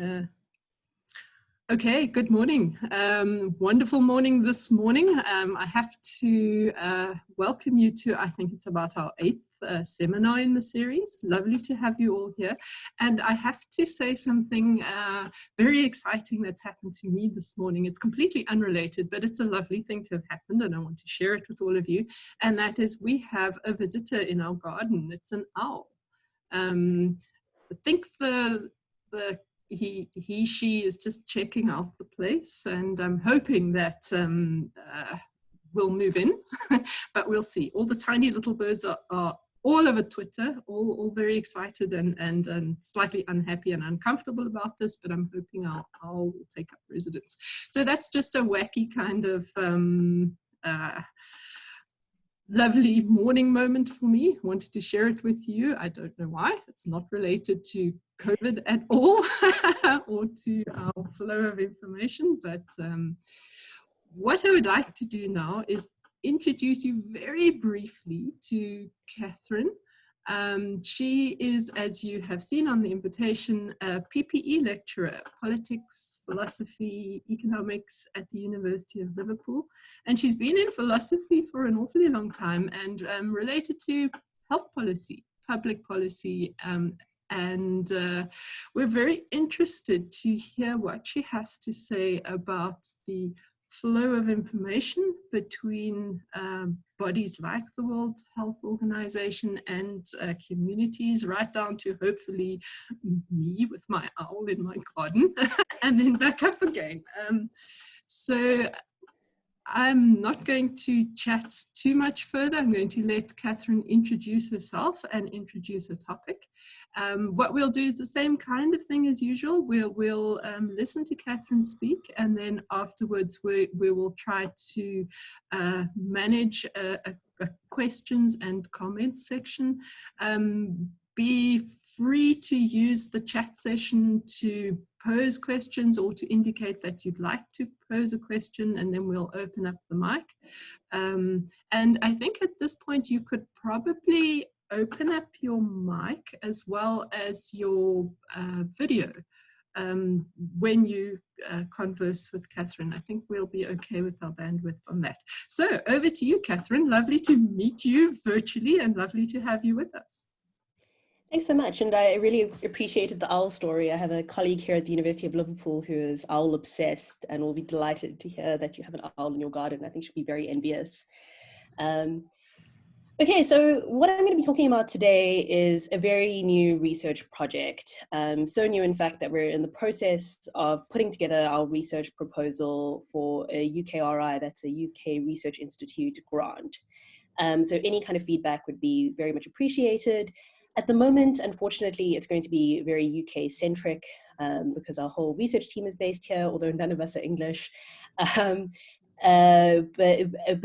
Uh, okay, good morning. Wonderful morning this morning. I have to welcome you to, I think it's about our 8th seminar in the series. Lovely to have you all here. And I have to say something very exciting that's happened to me this morning. It's completely unrelated, but it's a lovely thing to have happened, and I want to share it with all of you. And that is, we have a visitor in our garden. It's an owl. I think she is just checking out the place, and I'm hoping that we'll move in, but we'll see. All the tiny little birds are all over Twitter, all very excited and slightly unhappy and uncomfortable about this, but I'm hoping our owl will take up residence. So that's just a wacky kind of lovely morning moment for me. Wanted to share it with you. I don't know why. It's not related to COVID at all or to our flow of information, but what I would like to do now is introduce you very briefly to Katherine. She is, as you have seen on the invitation, a PPE lecturer, politics, philosophy, economics at the University of Liverpool. And she's been in philosophy for an awfully long time and related to health policy, public policy, and we're very interested to hear what she has to say about the flow of information between bodies like the World Health Organization and communities, right down to hopefully me with my owl in my garden, and then back up again. So I'm not going to chat too much further. I'm going to let Katherine introduce herself and introduce her topic. What we'll do is the same kind of thing as usual. We'll listen to Katherine speak, and then afterwards we will try to manage a questions and comments section. Be free to use the chat session to pose questions or to indicate that you'd like to pose a question, and then we'll open up the mic. And I think at this point you could probably open up your mic as well as your video when you converse with Katherine. I think we'll be okay with our bandwidth on that. So over to you, Katherine. Lovely to meet you virtually and lovely to have you with us. Thanks so much, and I really appreciated the owl story. I have a colleague here at the University of Liverpool who is owl obsessed and will be delighted to hear that you have an owl in your garden. I think she'll be very envious. Okay, so what I'm going to be talking about today is a very new research project. So new, in fact, that we're in the process of putting together our research proposal for a UKRI, that's a UK Research Institute grant. So any kind of feedback would be very much appreciated. At the moment, unfortunately, it's going to be very UK-centric because our whole research team is based here, although none of us are English. But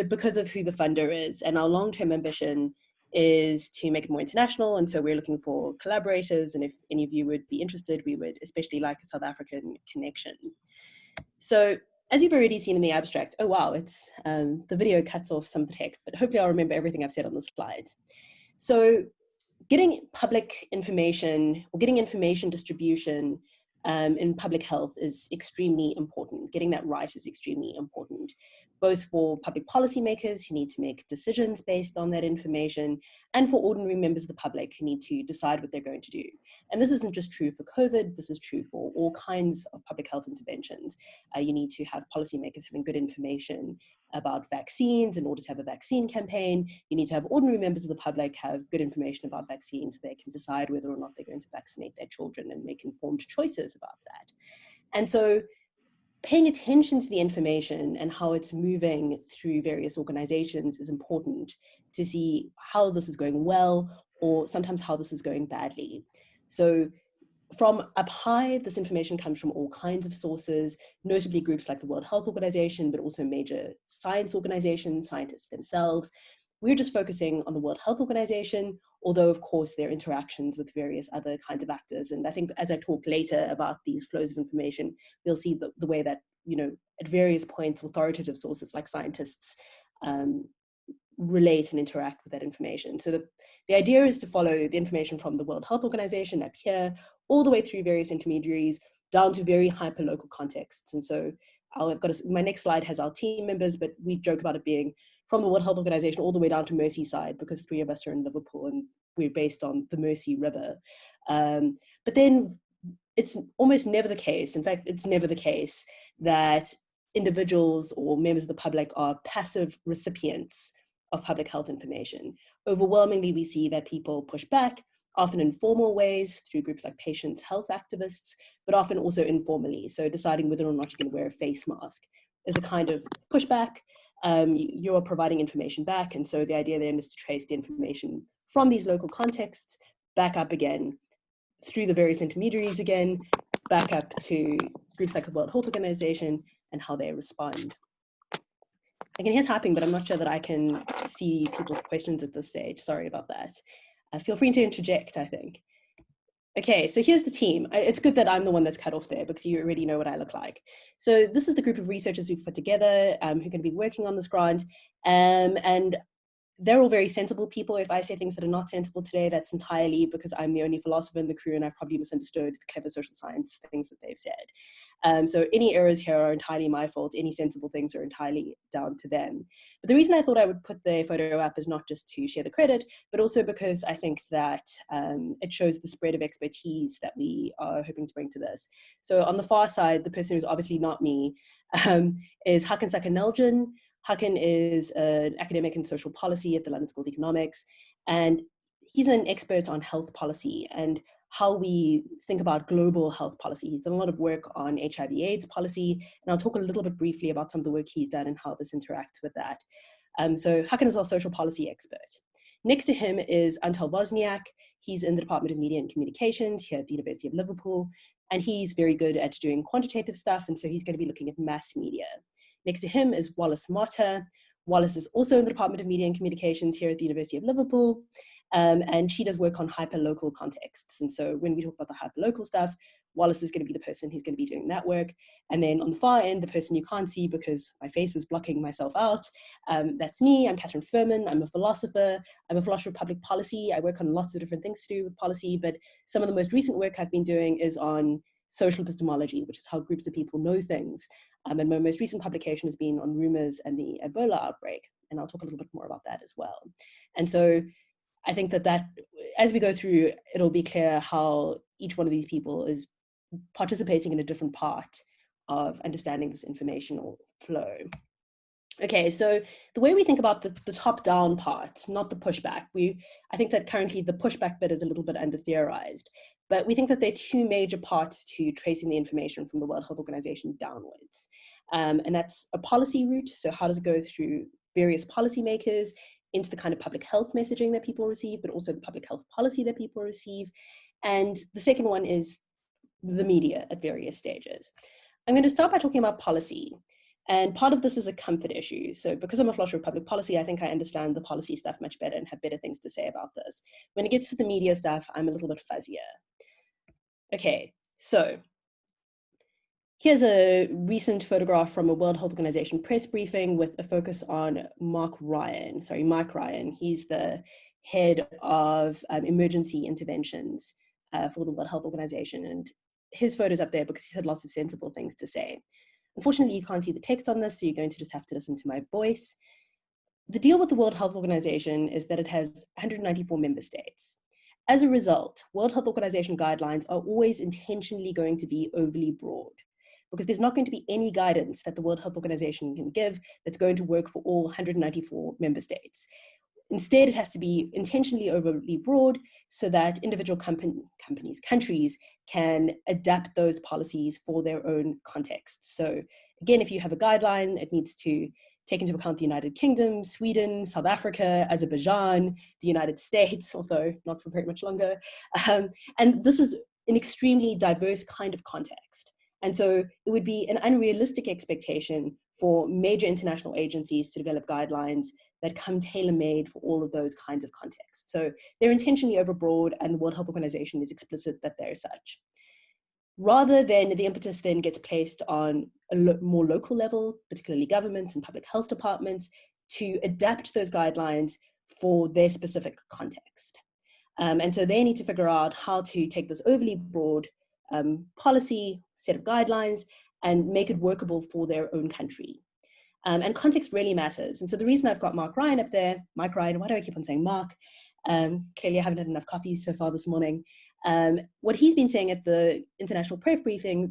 because of who the funder is, and our long-term ambition is to make it more international, and so we're looking for collaborators, and if any of you would be interested, we would especially like a South African connection. So, as you've already seen in the abstract, oh wow, it's the video cuts off some of the text, but hopefully I'll remember everything I've said on the slides. So, getting public information or getting information distribution in public health is extremely important. Getting that right is extremely important, both for public policymakers who need to make decisions based on that information, and for ordinary members of the public who need to decide what they're going to do. And this isn't just true for COVID, this is true for all kinds of public health interventions. You need to have policymakers having good information about vaccines in order to have a vaccine campaign. You need to have ordinary members of the public have good information about vaccines so they can decide whether or not they're going to vaccinate their children and make informed choices about that. And so paying attention to the information and how it's moving through various organizations is important to see how this is going well, or sometimes how this is going badly. So from up high, this information comes from all kinds of sources, notably groups like the World Health Organization, but also major science organizations, scientists themselves. We're just focusing on the World Health Organization, although of course there are interactions with various other kinds of actors. And I think as I talk later about these flows of information, we'll see the way that, you know, at various points, authoritative sources like scientists relate and interact with that information. So the idea is to follow the information from the World Health Organization up here, all the way through various intermediaries, down to very hyper-local contexts. And so my next slide has our team members, but we joke about it being from the World Health Organization all the way down to Merseyside, because 3 of us are in Liverpool and we're based on the Mersey River. But then it's almost never the case. In fact, it's never the case that individuals or members of the public are passive recipients of public health information. Overwhelmingly, we see that people push back, often in formal ways through groups like patients' health activists, but often also informally. So deciding whether or not you're going to wear a face mask is a kind of pushback. You're providing information back. And so the idea then is to trace the information from these local contexts back up again through the various intermediaries again, back up to groups like the World Health Organization and how they respond. I can hear typing, but I'm not sure that I can see people's questions at this stage. Sorry about that. Feel free to interject, I think. Okay, so here's the team. It's good that I'm the one that's cut off there because you already know what I look like. So this is the group of researchers we've put together who are going to be working on this grant. And they're all very sensible people. If I say things that are not sensible today, that's entirely because I'm the only philosopher in the crew and I've probably misunderstood the clever social science things that they've said. So any errors here are entirely my fault. Any sensible things are entirely down to them. But the reason I thought I would put the photo up is not just to share the credit, but also because I think that it shows the spread of expertise that we are hoping to bring to this. So on the far side, the person who's obviously not me is Hakan Sakan-Neljan. Hakan is an academic in social policy at the London School of Economics, and he's an expert on health policy and how we think about global health policy. He's done a lot of work on HIV/AIDS policy, and I'll talk a little bit briefly about some of the work he's done and how this interacts with that. So Hakan is our social policy expert. Next to him is Antal Wozniak. He's in the Department of Media and Communications here at the University of Liverpool, and he's very good at doing quantitative stuff, and so he's going to be looking at mass media. Next to him is Wallace Motta. Wallace is also in the Department of Media and Communications here at the University of Liverpool, and she does work on hyper-local contexts. And so when we talk about the hyper-local stuff, Wallace is going to be the person who's going to be doing that work. And then on the far end, the person you can't see because my face is blocking myself out, that's me. I'm Katherine Furman. I'm a philosopher. I'm a philosopher of public policy. I work on lots of different things to do with policy, but some of the most recent work I've been doing is on social epistemology, which is how groups of people know things. And my most recent publication has been on rumors and the Ebola outbreak. And I'll talk a little bit more about that as well. And so I think that as we go through, it'll be clear how each one of these people is participating in a different part of understanding this informational flow. Okay, so the way we think about the top-down part, not the pushback, I think that currently the pushback bit is a little bit under-theorized, but we think that there are 2 major parts to tracing the information from the World Health Organization downwards. And that's a policy route, so how does it go through various policymakers into the kind of public health messaging that people receive, but also the public health policy that people receive. And the second one is the media at various stages. I'm going to start by talking about policy. And part of this is a comfort issue. So because I'm a philosopher of public policy, I think I understand the policy stuff much better and have better things to say about this. When it gets to the media stuff, I'm a little bit fuzzier. Okay, so here's a recent photograph from a World Health Organization press briefing with a focus on Mike Ryan. He's the head of emergency interventions for the World Health Organization. And his photo's up there because he's had lots of sensible things to say. Unfortunately, you can't see the text on this, so you're going to just have to listen to my voice. The deal with the World Health Organization is that it has 194 member states. As a result, World Health Organization guidelines are always intentionally going to be overly broad, because there's not going to be any guidance that the World Health Organization can give that's going to work for all 194 member states. Instead, it has to be intentionally overly broad so that individual countries can adapt those policies for their own contexts. So again, if you have a guideline, it needs to take into account the United Kingdom, Sweden, South Africa, Azerbaijan, the United States, although not for very much longer. And this is an extremely diverse kind of context. And so it would be an unrealistic expectation for major international agencies to develop guidelines that come tailor-made for all of those kinds of contexts. So they're intentionally overbroad, and the World Health Organization is explicit that they're such. Rather than the impetus then gets placed on a more local level, particularly governments and public health departments, to adapt those guidelines for their specific context. And so they need to figure out how to take this overly broad policy, set of guidelines, and make it workable for their own country. And context really matters. And so the reason I've got Mark Ryan up there, Mike Ryan, why do I keep on saying Mark? Clearly I haven't had enough coffee so far this morning. What he's been saying at the international press briefings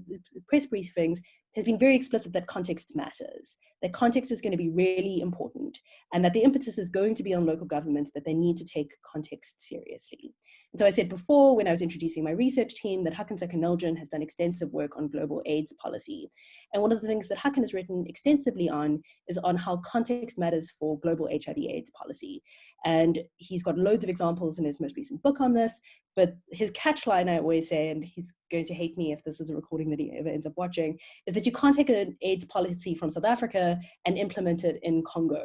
has been very explicit that context matters, that context is going to be really important, and that the impetus is going to be on local governments, that they need to take context seriously. And so I said before, when I was introducing my research team, that Hakan Sakan has done extensive work on global AIDS policy. And one of the things that Hakan has written extensively on is on how context matters for global HIV/AIDS policy. And he's got loads of examples in his most recent book on this, but his catchline, I always say, and he's going to hate me if this is a recording that he ever ends up watching, is that you can't take an AIDS policy from South Africa and implement it in Congo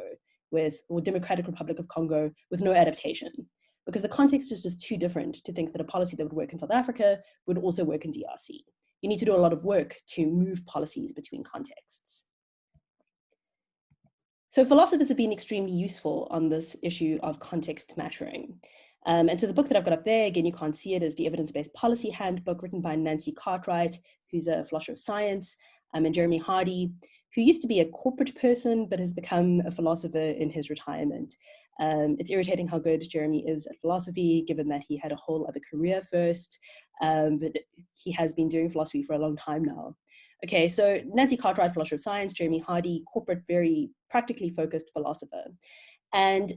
or Democratic Republic of Congo with no adaptation, because the context is just too different to think that a policy that would work in South Africa would also work in DRC. You need to do a lot of work to move policies between contexts. So philosophers have been extremely useful on this issue of context mattering. And so the book that I've got up there, again, you can't see it, is the Evidence-Based Policy Handbook, written by Nancy Cartwright, who's a philosopher of science, and Jeremy Hardy, who used to be a corporate person, but has become a philosopher in his retirement. It's irritating how good Jeremy is at philosophy, given that he had a whole other career first, but he has been doing philosophy for a long time now. Okay, so Nancy Cartwright, philosopher of science, Jeremy Hardy, corporate, very practically focused philosopher. And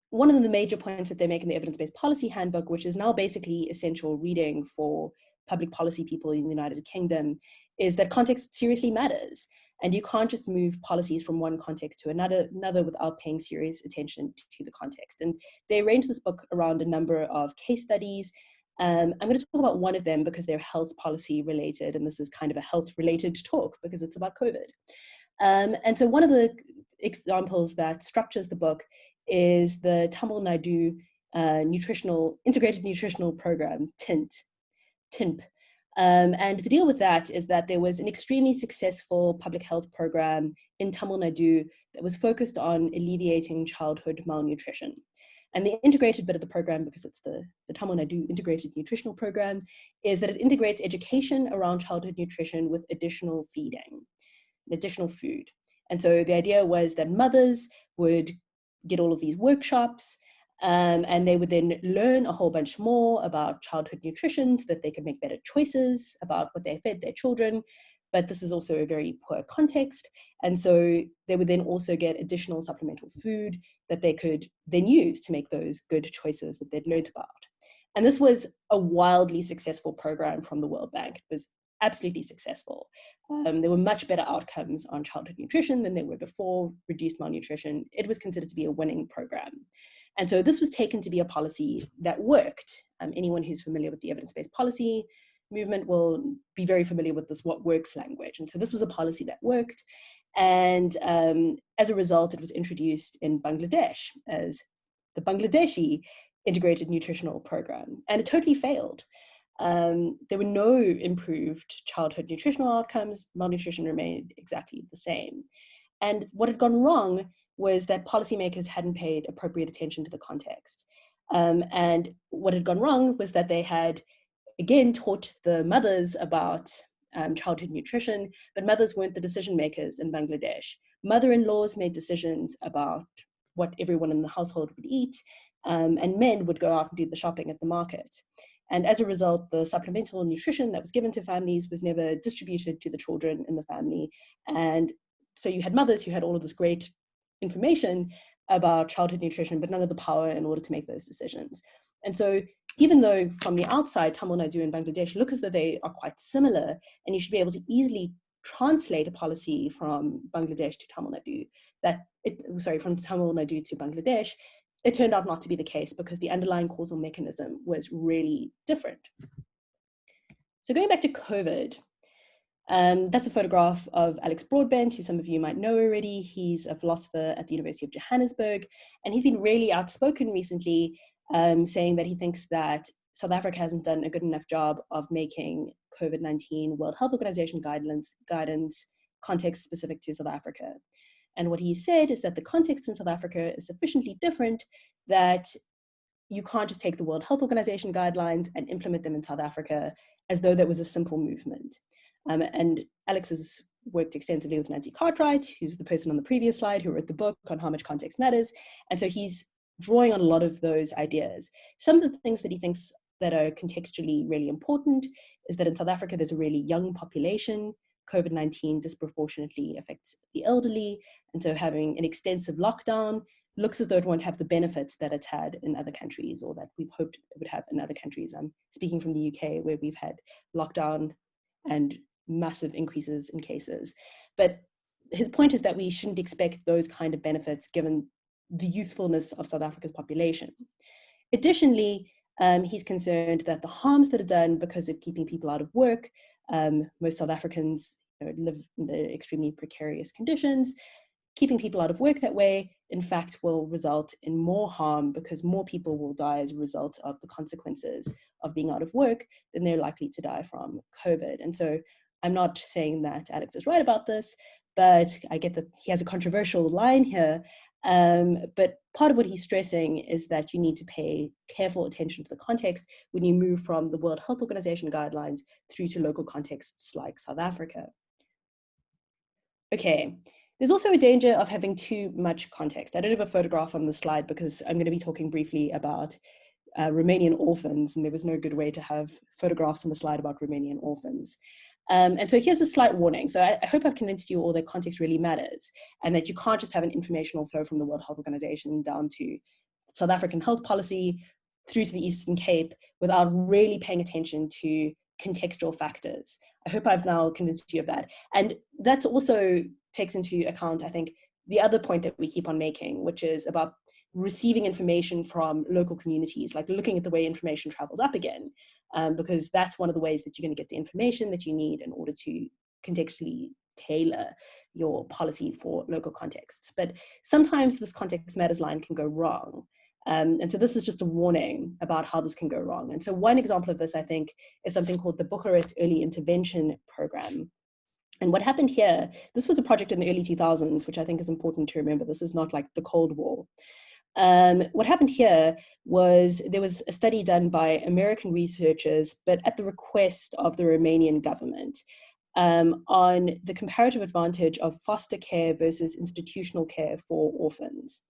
one of the major points that they make in the Evidence-Based Policy Handbook, which is now basically essential reading for public policy people in the United Kingdom, is that context seriously matters. And you can't just move policies from one context to another without paying serious attention to the context. And they arrange this book around a number of case studies. I'm going to talk about one of them because they're health policy related, and this is kind of a health related talk because it's about COVID. And so one of the examples that structures the book is the Tamil Nadu Integrated Nutritional Program, TINP. And the deal with that is that there was an extremely successful public health program in Tamil Nadu that was focused on alleviating childhood malnutrition. And the integrated bit of the program, because it's the Tamil Nadu Integrated Nutritional Program, is that it integrates education around childhood nutrition with additional feeding, additional food. And so the idea was that mothers would get all of these workshops, and they would then learn a whole bunch more about childhood nutrition so that they could make better choices about what they fed their children. But this is also a very poor context. And so they would then also get additional supplemental food that they could then use to make those good choices that they'd learned about. And this was a wildly successful program from the World Bank. It was absolutely successful. There were much better outcomes on childhood nutrition than there were before, reduced malnutrition. It was considered to be a winning program. And so this was taken to be a policy that worked. Anyone who's familiar with the evidence-based policy movement will be very familiar with this what works language. And so this was a policy that worked. And as a result, it was introduced in Bangladesh as the Bangladeshi Integrated Nutritional Program. And it totally failed. There were no improved childhood nutritional outcomes. Malnutrition remained exactly the same. And what had gone wrong was that policymakers hadn't paid appropriate attention to the context. And what had gone wrong was that they had, again, taught the mothers about childhood nutrition, but mothers weren't the decision makers in Bangladesh. Mother-in-laws made decisions about what everyone in the household would eat, and men would go out and do the shopping at the market. And as a result, the supplemental nutrition that was given to families was never distributed to the children in the family. And so you had mothers who had all of this great information about childhood nutrition, but none of the power in order to make those decisions. And so even though from the outside, Tamil Nadu and Bangladesh look as though they are quite similar, and you should be able to easily translate a policy from Bangladesh to Tamil Nadu, from Tamil Nadu to Bangladesh, it turned out not to be the case because the underlying causal mechanism was really different. So going back to COVID, that's a photograph of Alex Broadbent, who some of you might know already. He's a philosopher at the University of Johannesburg, and he's been really outspoken recently, saying that he thinks that South Africa hasn't done a good enough job of making COVID-19 World Health Organization guidance context specific to South Africa. And what he said is that the context in South Africa is sufficiently different that you can't just take the World Health Organization guidelines and implement them in South Africa as though that was a simple movement. And Alex has worked extensively with Nancy Cartwright, who's the person on the previous slide who wrote the book on how much context matters. And so he's drawing on a lot of those ideas. Some of the things that he thinks that are contextually really important is that in South Africa, there's a really young population. COVID-19 disproportionately affects the elderly. And so having an extensive lockdown looks as though it won't have the benefits that it's had in other countries, or that we've hoped it would have in other countries. I'm speaking from the UK, where we've had lockdown and massive increases in cases. But his point is that we shouldn't expect those kind of benefits given the youthfulness of South Africa's population. Additionally, he's concerned that the harms that are done because of keeping people out of work, most South Africans live in extremely precarious conditions, keeping people out of work that way, in fact, will result in more harm because more people will die as a result of the consequences of being out of work than they're likely to die from COVID. And so I'm not saying that Alex is right about this, but I get that he has a controversial line here. But part of what he's stressing is that you need to pay careful attention to the context when you move from the World Health Organization guidelines through to local contexts like South Africa. Okay, there's also a danger of having too much context. I don't have a photograph on the slide because I'm going to be talking briefly about Romanian orphans, and there was no good way to have photographs on the slide about Romanian orphans. And so here's a slight warning. So I hope I've convinced you all that context really matters, and that you can't just have an informational flow from the World Health Organization down to South African health policy through to the Eastern Cape without really paying attention to contextual factors. I hope I've now convinced you of that. And that also takes into account, I think, the other point that we keep on making, which is about receiving information from local communities, like looking at the way information travels up again, because that's one of the ways that you're going to get the information that you need in order to contextually tailor your policy for local contexts. But sometimes this context matters line can go wrong. And so this is just a warning about how this can go wrong. And so one example of this, I think, is something called the Bucharest Early Intervention Program. And what happened here, this was a project in the early 2000s, which I think is important to remember. This is not like the Cold War. What happened here was there was a study done by American researchers, but at the request of the Romanian government, on the comparative advantage of foster care versus institutional care for orphans.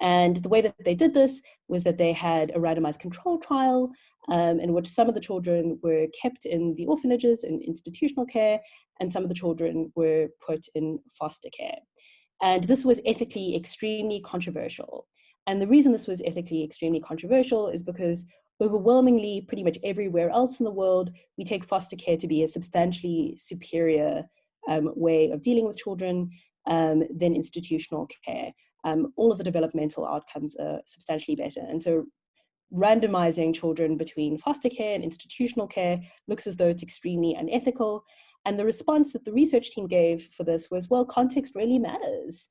And the way that they did this was that they had a randomized control trial in which some of the children were kept in the orphanages in institutional care, and some of the children were put in foster care. And this was ethically extremely controversial. And the reason this was ethically extremely controversial is because overwhelmingly, pretty much everywhere else in the world, we take foster care to be a substantially superior way of dealing with children than institutional care. All of the developmental outcomes are substantially better. And so randomizing children between foster care and institutional care looks as though it's extremely unethical. And the response that the research team gave for this was, well, context really matters.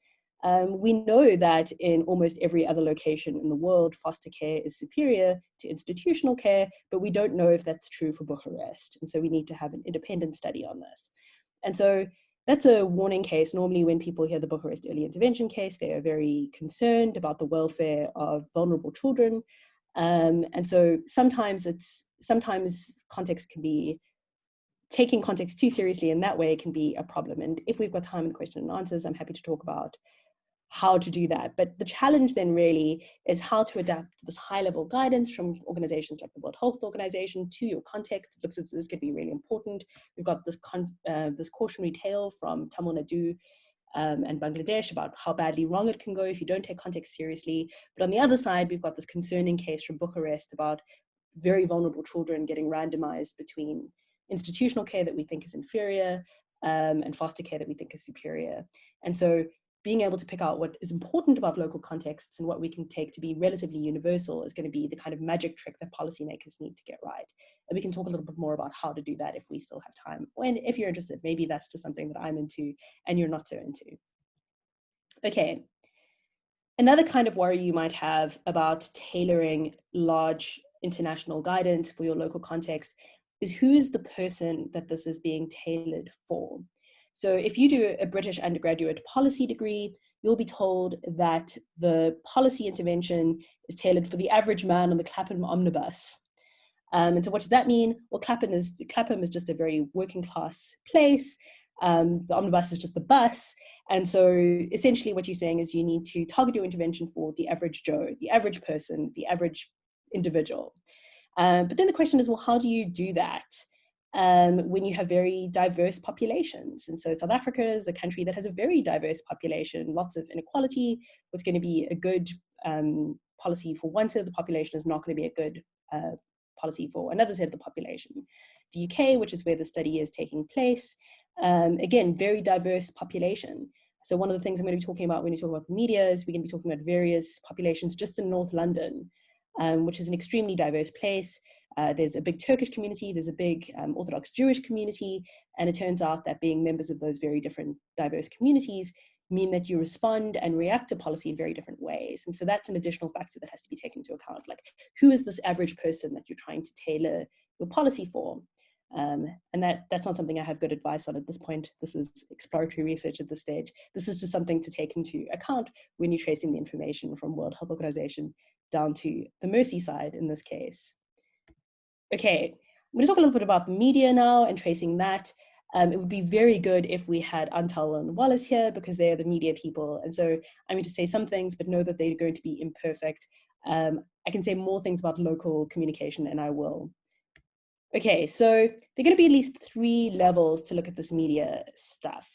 We know that in almost every other location in the world, foster care is superior to institutional care, but we don't know if that's true for Bucharest. And so we need to have an independent study on this. And so that's a warning case. Normally when people hear the Bucharest Early Intervention case, they are very concerned about the welfare of vulnerable children. And so sometimes context can be, taking context too seriously in that way can be a problem. And if we've got time in question and answers, I'm happy to talk about how to do that. But the challenge then really is how to adapt this high-level guidance from organizations like the World Health Organization to your context. It looks as this could be really important. We've got this cautionary tale from Tamil Nadu and Bangladesh about how badly wrong it can go if you don't take context seriously. But on the other side, we've got this concerning case from Bucharest about very vulnerable children getting randomized between institutional care that we think is inferior and foster care that we think is superior. And so being able to pick out what is important about local contexts and what we can take to be relatively universal is going to be the kind of magic trick that policymakers need to get right. And we can talk a little bit more about how to do that if we still have time. And if you're interested, maybe that's just something that I'm into and you're not so into. Okay. Another kind of worry you might have about tailoring large international guidance for your local context is who is the person that this is being tailored for. So if you do a British undergraduate policy degree, you'll be told that the policy intervention is tailored for the average man on the Clapham omnibus. And so what does that mean? Well, Clapham is just a very working class place. The omnibus is just the bus. And so essentially what you're saying is you need to target your intervention for the average Joe, the average person, the average individual. But then the question is, well, how do you do that when you have very diverse populations? And so South Africa is a country that has a very diverse population, lots of inequality. What's going to be a good policy for one set of the population is not going to be a good policy for another set of the population. The UK, which is where the study is taking place, again, very diverse population. So one of the things I'm going to be talking about when we talk about the media is we're going to be talking about various populations just in North London, which is an extremely diverse place. There's a big Turkish community, there's a big Orthodox Jewish community, and it turns out that being members of those very different diverse communities mean that you respond and react to policy in very different ways. And so that's an additional factor that has to be taken into account. Like, who is this average person that you're trying to tailor your policy for? And that's not something I have good advice on at this point. This is exploratory research at this stage. This is just something to take into account when you're tracing the information from World Health Organization down to the Merseyside in this case. Okay, I'm going to talk a little bit about media now and tracing that. It would be very good if we had Antal and Wallace here because they're the media people. And so I'm going to say some things, but know that they're going to be imperfect. I can say more things about local communication, and I will. Okay, so there are going to be at least 3 levels to look at this media stuff.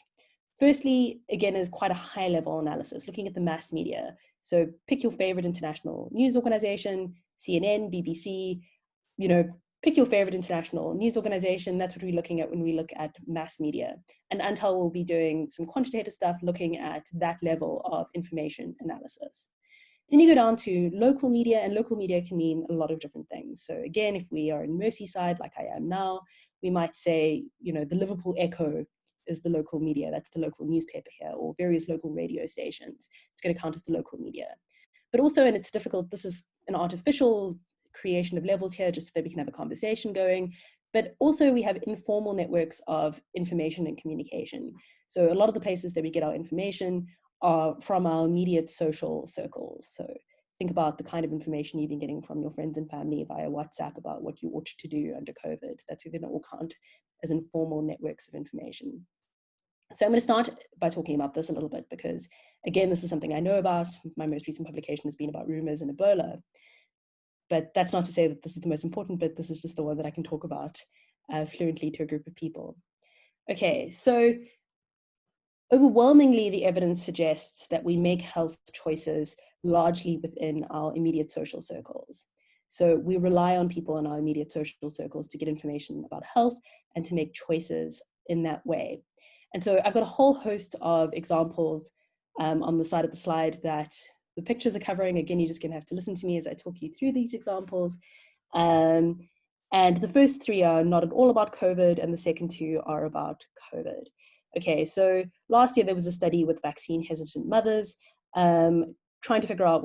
Firstly, again, is quite a high level analysis, looking at the mass media. So pick your favorite international news organization, CNN, BBC, pick your favorite international news organization. That's what we're looking at when we look at mass media. And Antal will be doing some quantitative stuff looking at that level of information analysis. Then you go down to local media, and local media can mean a lot of different things. So again, if we are in Merseyside, like I am now, we might say, the Liverpool Echo is the local media, that's the local newspaper here, or various local radio stations. It's going to count as the local media. But also, and it's difficult, this is an artificial creation of levels here just so that we can have a conversation going. But also we have informal networks of information and communication. So a lot of the places that we get our information are from our immediate social circles. So think about the kind of information you've been getting from your friends and family via WhatsApp about what you ought to do under COVID. That's going to all count as informal networks of information. So I'm going to start by talking about this a little bit because, again, this is something I know about. My most recent publication has been about rumors and Ebola. But that's not to say that this is the most important bit. This is just the one that I can talk about fluently to a group of people. Okay, so overwhelmingly, the evidence suggests that we make health choices largely within our immediate social circles. So we rely on people in our immediate social circles to get information about health and to make choices in that way. And so I've got a whole host of examples on the side of the slide that the pictures are covering. Again, you're just going to have to listen to me as I talk you through these examples. And the first 3 are not at all about COVID, and the second 2 are about COVID. Okay, so last year there was a study with vaccine hesitant mothers trying to figure out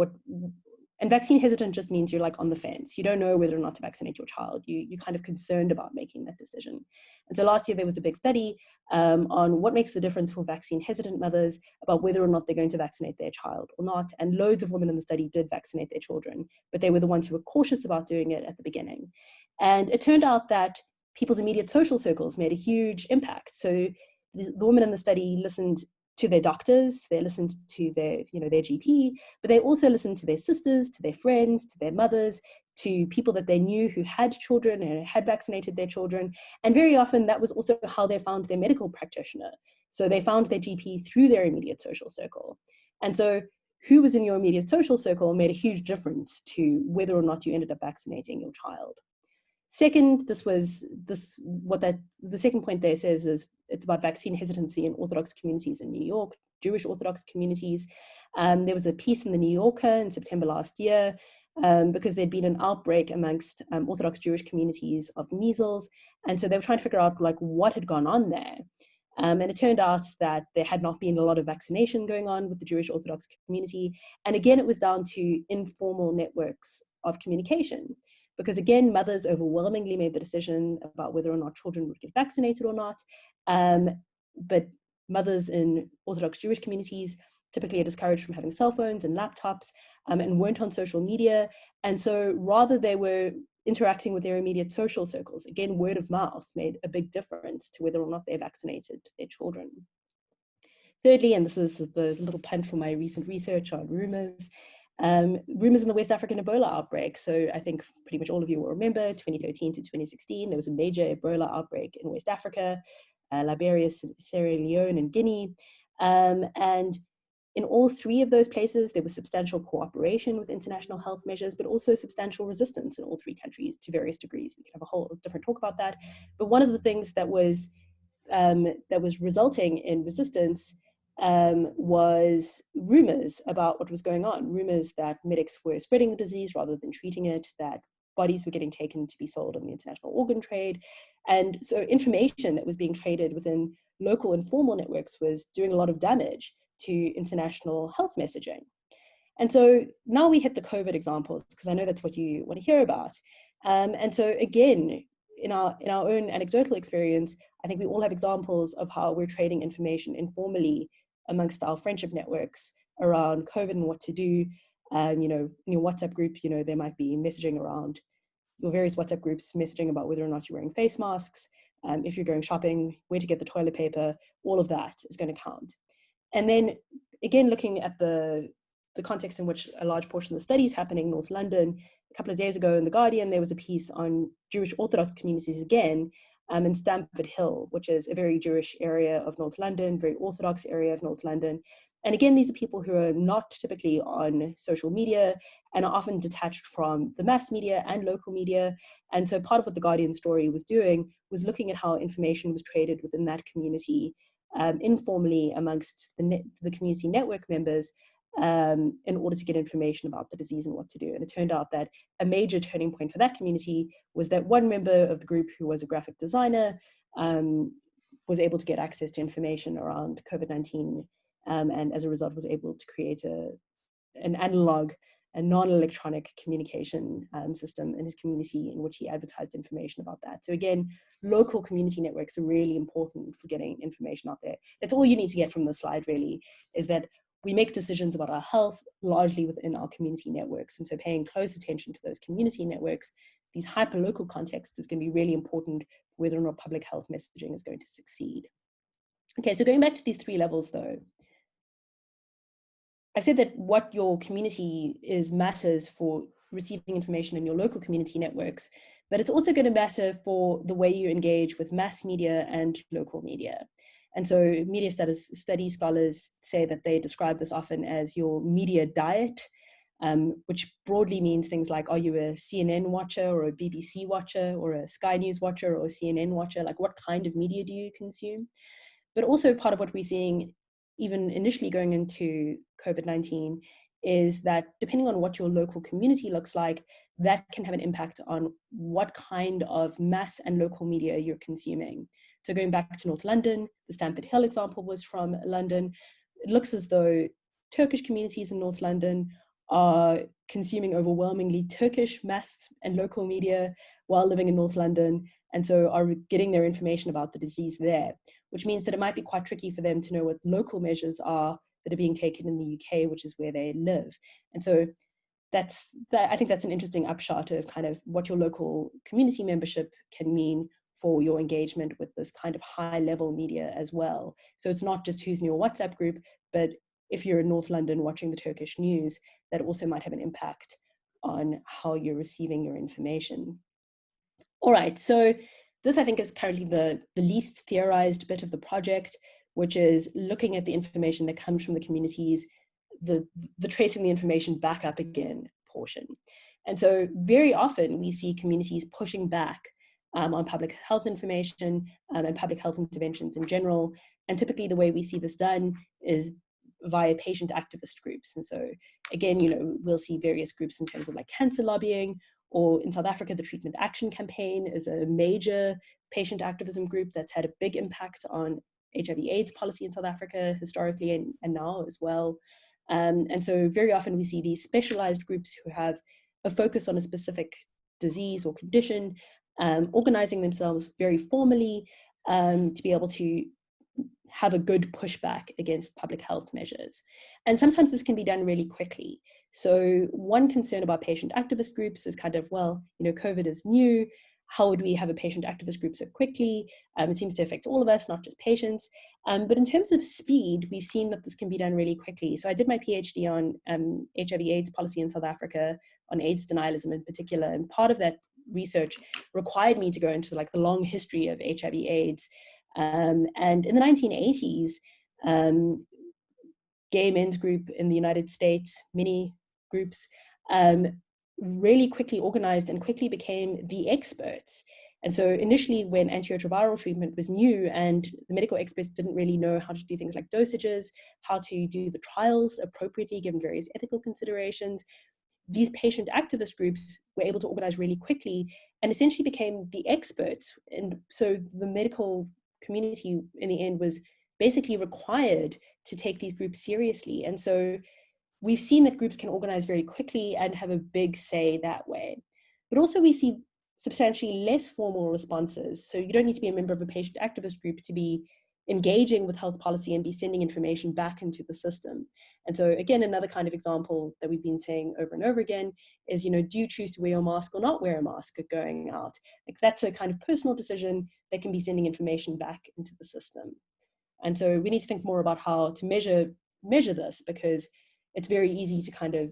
and vaccine hesitant just means you're like on the fence. You don't know whether or not to vaccinate your child. You're kind of concerned about making that decision. And so last year there was a big study on what makes the difference for vaccine hesitant mothers about whether or not they're going to vaccinate their child or not. And loads of women in the study did vaccinate their children, but they were the ones who were cautious about doing it at the beginning. And it turned out that people's immediate social circles made a huge impact. So the women in the study listened to their doctors, they listened to their GP, but they also listened to their sisters, to their friends, to their mothers, to people that they knew who had children and had vaccinated their children. And very often that was also how they found their medical practitioner. So they found their GP through their immediate social circle. And so who was in your immediate social circle made a huge difference to whether or not you ended up vaccinating your child. Second, the second point there says is it's about vaccine hesitancy in Orthodox communities in New York, Jewish Orthodox communities. There was a piece in the New Yorker in September last year because there'd been an outbreak amongst Orthodox Jewish communities of measles. And so they were trying to figure out what had gone on there. And it turned out that there had not been a lot of vaccination going on with the Jewish Orthodox community. And again, it was down to informal networks of communication. Because again, mothers overwhelmingly made the decision about whether or not children would get vaccinated or not. But mothers in Orthodox Jewish communities typically are discouraged from having cell phones and laptops, and weren't on social media. And so rather they were interacting with their immediate social circles. Again, word of mouth made a big difference to whether or not they vaccinated their children. Thirdly, and this is the little punt for my recent research on rumours, rumours in the West African Ebola outbreak. So I think pretty much all of you will remember 2013 to 2016, there was a major Ebola outbreak in West Africa, Liberia, Sierra Leone, and Guinea. And in all three of those places, there was substantial cooperation with international health measures, but also substantial resistance in all three countries to various degrees. We could have a whole different talk about that. But one of the things that was resulting in resistance was rumors about what was going on, rumors that medics were spreading the disease rather than treating it, that bodies were getting taken to be sold on the international organ trade. And so information that was being traded within local informal networks was doing a lot of damage to international health messaging. And so now we hit the COVID examples, because I know that's what you want to hear about. And so again, in our own anecdotal experience, I think we all have examples of how we're trading information informally amongst our friendship networks around COVID and what to do. You know, in your WhatsApp group, you know, there might be messaging around your various WhatsApp groups, messaging about whether or not you're wearing face masks, if you're going shopping, where to get the toilet paper, all of that is going to count. And then again, looking at the context in which a large portion of the study is happening in North London, a couple of days ago in The Guardian, there was a piece on Jewish Orthodox communities again, in Stamford Hill, which is a very Jewish area of North London, very Orthodox area of North London. And again, these are people who are not typically on social media and are often detached from the mass media and local media. And so part of what The Guardian story was doing was looking at how information was traded within that community informally amongst the community network members in order to get information about the disease and what to do. And it turned out that a major turning point for that community was that one member of the group, who was a graphic designer, was able to get access to information around COVID-19, and as a result was able to create an analog and non-electronic communication system in his community in which he advertised information about that. So again, local community networks are really important for getting information out there. That's all you need to get from the slide, really, is that we make decisions about our health largely within our community networks. And so paying close attention to those community networks, these hyper-local contexts, is going to be really important for whether or not public health messaging is going to succeed. Okay, so going back to these three levels though, I've said that what your community is matters for receiving information in your local community networks, but it's also going to matter for the way you engage with mass media and local media. And so media study scholars say that they describe this often as your media diet, which broadly means things like, are you a CNN watcher or a BBC watcher or a Sky News watcher or a CNN watcher? Like, what kind of media do you consume? But also part of what we're seeing, even initially going into COVID-19, is that depending on what your local community looks like, that can have an impact on what kind of mass and local media you're consuming. So going back to North London, the Stamford Hill example was from London. It looks as though Turkish communities in North London are consuming overwhelmingly Turkish mass and local media while living in North London, and so are getting their information about the disease there, which means that it might be quite tricky for them to know what local measures are that are being taken in the UK, which is where they live. And so I think that's an interesting upshot of kind of what your local community membership can mean for your engagement with this kind of high level media as well. So it's not just who's in your WhatsApp group, but if you're in North London watching the Turkish news, that also might have an impact on how you're receiving your information. All right, so this I think is currently the least theorized bit of the project, which is looking at the information that comes from the communities, the tracing the information back up again portion. And so very often we see communities pushing back on public health information and public health interventions in general. And typically the way we see this done is via patient activist groups. And so again, you know, we'll see various groups in terms of like cancer lobbying, or in South Africa, the Treatment Action Campaign is a major patient activism group that's had a big impact on HIV/AIDS policy in South Africa historically and now as well. And so very often we see these specialized groups who have a focus on a specific disease or condition, organizing themselves very formally to be able to have a good pushback against public health measures. And sometimes this can be done really quickly. So one concern about patient activist groups is kind of, well, COVID is new. How would we have a patient activist group so quickly? It seems to affect all of us, not just patients. But in terms of speed, we've seen that this can be done really quickly. So I did my PhD on HIV/AIDS policy in South Africa, on AIDS denialism in particular. And part of that research required me to go into like the long history of HIV/AIDS. And in the 1980s, gay men's group in the United States, many groups, really quickly organized and quickly became the experts. And so initially when antiretroviral treatment was new and the medical experts didn't really know how to do things like dosages, how to do the trials appropriately given various ethical considerations, these patient activist groups were able to organize really quickly and essentially became the experts. And so the medical community in the end was basically required to take these groups seriously. And so we've seen that groups can organize very quickly and have a big say that way. But also we see substantially less formal responses. So you don't need to be a member of a patient activist group to be engaging with health policy and be sending information back into the system. And so again, another kind of example that we've been saying over and over again is, do you choose to wear your mask or not wear a mask going out? Like that's a kind of personal decision that can be sending information back into the system. And so we need to think more about how to measure this, because it's very easy to kind of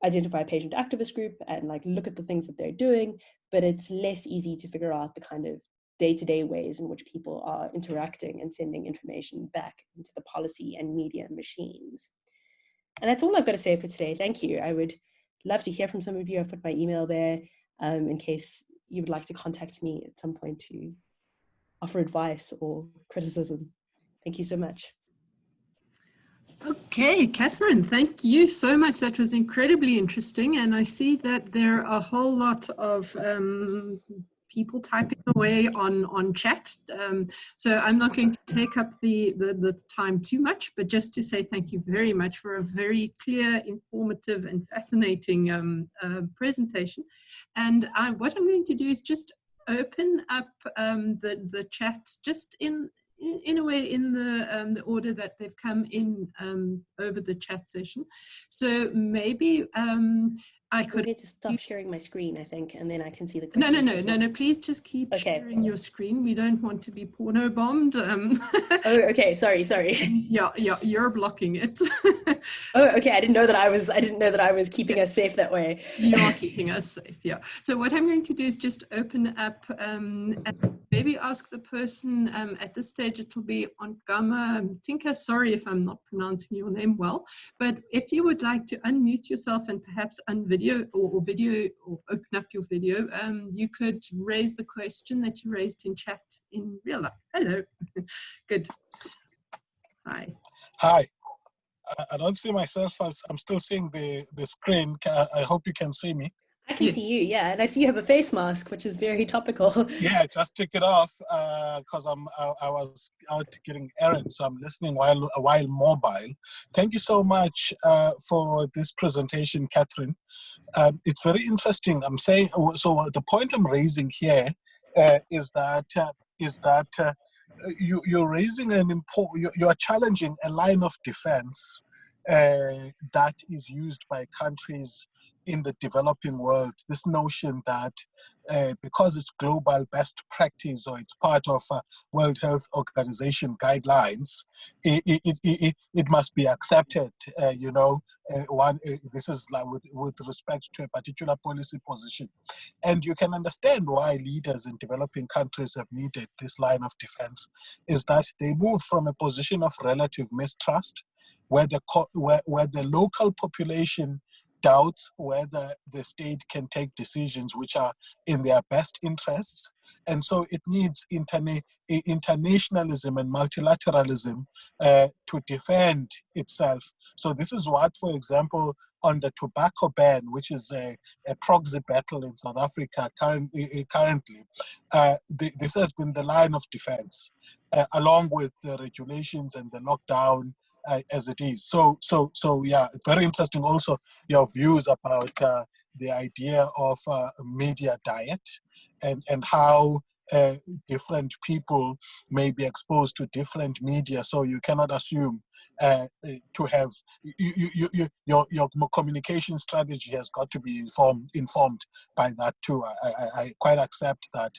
identify a patient activist group and like look at the things that they're doing, but it's less easy to figure out the kind of day-to-day ways in which people are interacting and sending information back into the policy and media machines. And that's all I've got to say for today. Thank you. I would love to hear from some of you. I've put my email there in case you would like to contact me at some point to offer advice or criticism. Thank you so much. Okay, Katherine, thank you so much. That was incredibly interesting. And I see that there are a whole lot of people typing away on chat. So I'm not going to take up the time too much, but just to say thank you very much for a very clear, informative and fascinating presentation. And what I'm going to do is just open up the chat just in a way in the order that they've come in over the chat session. So maybe I could... I need to stop sharing my screen, I think, and then I can see the questions. No, please just keep sharing your screen. We don't want to be porno bombed. Oh, okay, sorry. Yeah, you're blocking it. Oh, okay, I didn't know that I was keeping us safe that way. You are keeping us safe, yeah. So what I'm going to do is just open up and maybe ask the person at this stage. It'll be Ontgama Tinka. Sorry if I'm not pronouncing your name well, but if you would like to unmute yourself and perhaps unvideo or video or open up your video, you could raise the question that you raised in chat in real life. Hello. Good. Hi. Hi. I don't see myself. I'm still seeing the screen. I hope you can see me. I can see you, yeah, and I see you have a face mask, which is very topical. Yeah, I just took it off because I was out getting errands, so I'm listening while mobile. Thank you so much for this presentation, Katherine. It's very interesting. I'm saying so. The point I'm raising here is that you're raising an important. You are challenging a line of defense that is used by countries in the developing world, this notion that because it's global best practice or it's part of World Health Organization guidelines, it must be accepted. This is like with respect to a particular policy position. And you can understand why leaders in developing countries have needed this line of defense, is that they move from a position of relative mistrust, where the local population doubts whether the state can take decisions which are in their best interests. And so it needs internationalism and multilateralism to defend itself. So this is what, for example, on the tobacco ban, which is a proxy battle in South Africa currently, this has been the line of defense, along with the regulations and the lockdown as it is. So yeah, very interesting also your views about the idea of media diet and how different people may be exposed to different media, so you cannot assume to have your communication strategy has got to be informed by that too. I quite accept that,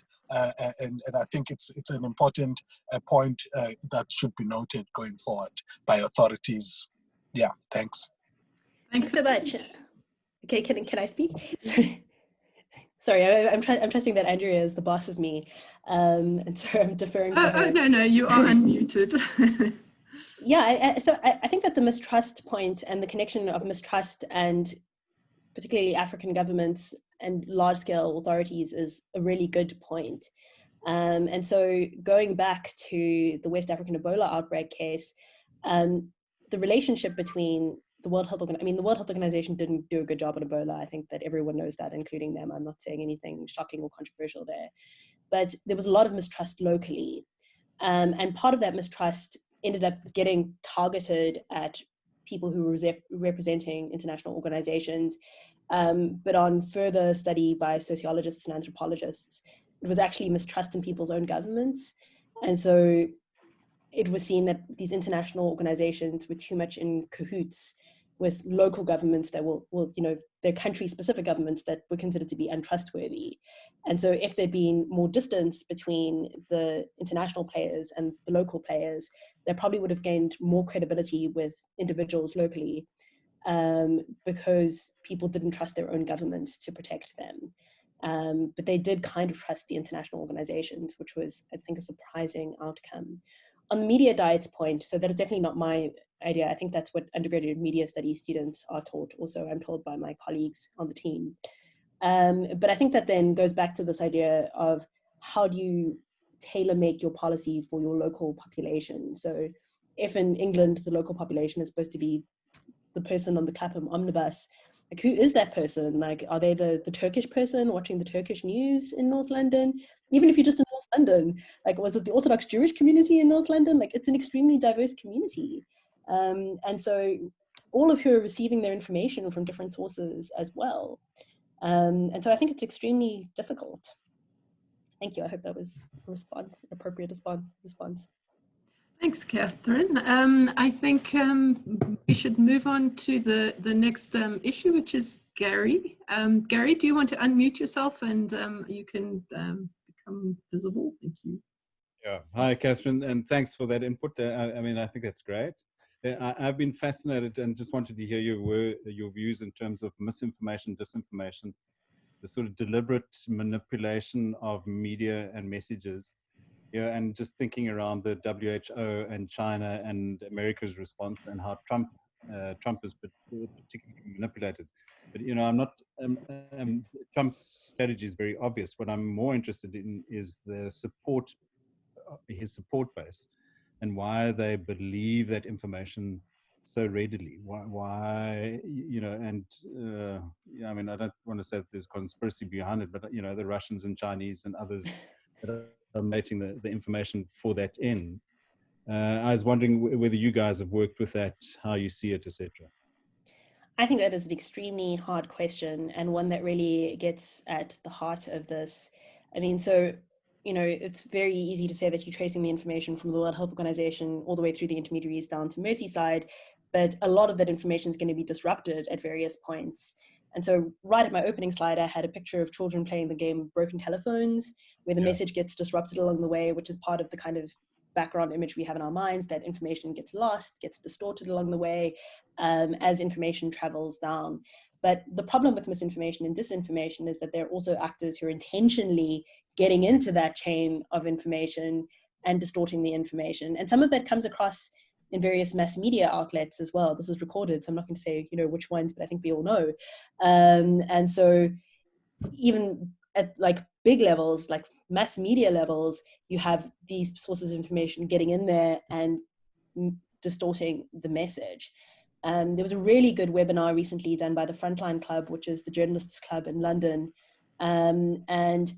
and I think it's an important point that should be noted going forward by authorities. Yeah, thanks. Thanks so much. Okay, can I speak? Sorry, I'm trusting that Andrea is the boss of me, and so I'm deferring to her. No, you are unmuted. Yeah, so I think that the mistrust point and the connection of mistrust and particularly African governments and large-scale authorities is a really good point. And so going back to the West African Ebola outbreak case, the relationship between the World Health Organization, the World Health Organization didn't do a good job on Ebola. I think that everyone knows that, including them. I'm not saying anything shocking or controversial there. But there was a lot of mistrust locally. And part of that mistrust ended up getting targeted at people who were representing international organizations. But on further study by sociologists and anthropologists, it was actually mistrust in people's own governments. And so it was seen that these international organizations were too much in cahoots with local governments that will their country-specific governments that were considered to be untrustworthy. And so if there'd been more distance between the international players and the local players, they probably would have gained more credibility with individuals locally, because people didn't trust their own governments to protect them. But they did kind of trust the international organizations, which was, I think, a surprising outcome. On the media diets point, so that is definitely not my idea. I think that's what undergraduate media studies students are taught. Also, I'm told by my colleagues on the team. But I think that then goes back to this idea of how do you tailor-make your policy for your local population? So if in England, the local population is supposed to be the person on the Clapham omnibus, like who is that person? Like, are they the Turkish person watching the Turkish news in North London? Even if you're just in North London, like was it the Orthodox Jewish community in North London? Like it's an extremely diverse community. And so all of who are receiving their information from different sources as well. And so I think it's extremely difficult. Thank you. I hope that was a response, appropriate response. Thanks, Katherine. I think we should move on to the next issue, which is Gary. Gary, do you want to unmute yourself and you can become visible? Thank you. Yeah. Hi, Katherine, and thanks for that input. I think that's great. I've been fascinated and just wanted to hear your views in terms of misinformation, disinformation, the sort of deliberate manipulation of media and messages. Yeah, and just thinking around the WHO and China and America's response and how Trump is particularly manipulated. But I'm not. Trump's strategy is very obvious. What I'm more interested in is the support, his support base, and why they believe that information so readily. Why and I don't want to say that there's conspiracy behind it, but the Russians and Chinese and others that are dominating the information for that end. I was wondering whether you guys have worked with that, how you see it, etc. I think that is an extremely hard question and one that really gets at the heart of this. It's very easy to say that you're tracing the information from the World Health Organization all the way through the intermediaries down to Merseyside, but a lot of that information is going to be disrupted at various points. And so right at my opening slide, I had a picture of children playing the game Broken Telephones, where the message gets disrupted along the way, which is part of the kind of background image we have in our minds, that information gets lost, gets distorted along the way as information travels down. But the problem with misinformation and disinformation is that there are also actors who are intentionally getting into that chain of information and distorting the information. And some of that comes across in various mass media outlets as well. This is recorded, so I'm not going to say which ones, but I think we all know. And so even at like big levels, like mass media levels, you have these sources of information getting in there and distorting the message. There was a really good webinar recently done by the Frontline Club, which is the journalists club in London. And